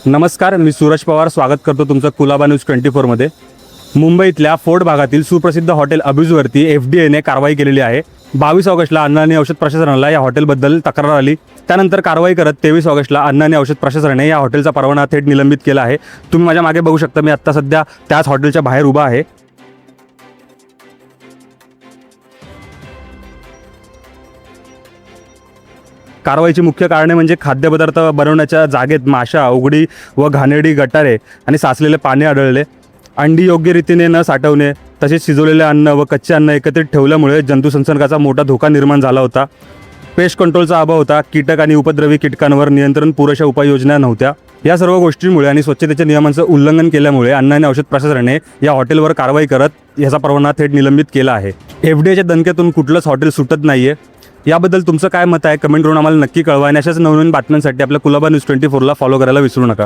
नमस्कार, मी सूरज पवार स्वागत करतो तुमचं कुलाबा न्यूज 24मध्ये। मुंबईतल्या फोर्ट भागातील सुप्रसिद्ध हॉटेल अब्यूजवरती FDAने कारवाई केलेली आहे। 22 ऑगस्टला अन्न आणि औषध प्रशासनाला या हॉटेलबद्दल तक्रार आली। त्यानंतर कारवाई करत 23 ऑगस्टला अन्न आणि औषध प्रशासनाने या हॉटेलचा परवाना थेट निलंबित केला आहे। तुम्ही माझ्या मागे बघू शकता, मी आत्ता सध्या त्याच हॉटेलच्या बाहेर उभा आहे। कारवाईची मुख्य कारणे म्हणजे खाद्यपदार्थ बनवण्याच्या जागेत माशा, उघडी व घाणेरडी गटारे आणि साचलेले पाणी आढळले। अंडी योग्य रीतीने न साठवणे, तसेच शिजवलेले अन्न व कच्चे अन्न एकत्रित ठेवल्यामुळे जंतुसंसर्गाचा मोठा धोका निर्माण झाला होता। पेस्ट कंट्रोलचा अभाव होता। कीटक आणि उपद्रवी कीटकांवर नियंत्रण पुरेशा उपाययोजना नव्हत्या। या सर्व गोष्टींमुळे आणि स्वच्छतेच्या नियमांचं उल्लंघन केल्यामुळे अन्न आणि औषध प्रशासनाने या हॉटेलवर कारवाई करत याचा परवाना थेट निलंबित केला आहे। FDAच्या दणक्यातून कुठलंच हॉटेल सुटत नाहीये। याबद्दल तुमचं काय मत आहे कमेंट करून आम्हाला नक्की कळवा आणि अशाच नवनवीन बातम्यांसाठी आपल्या कुलाबा न्यूज 24ला फॉलो करायला विसरू नका।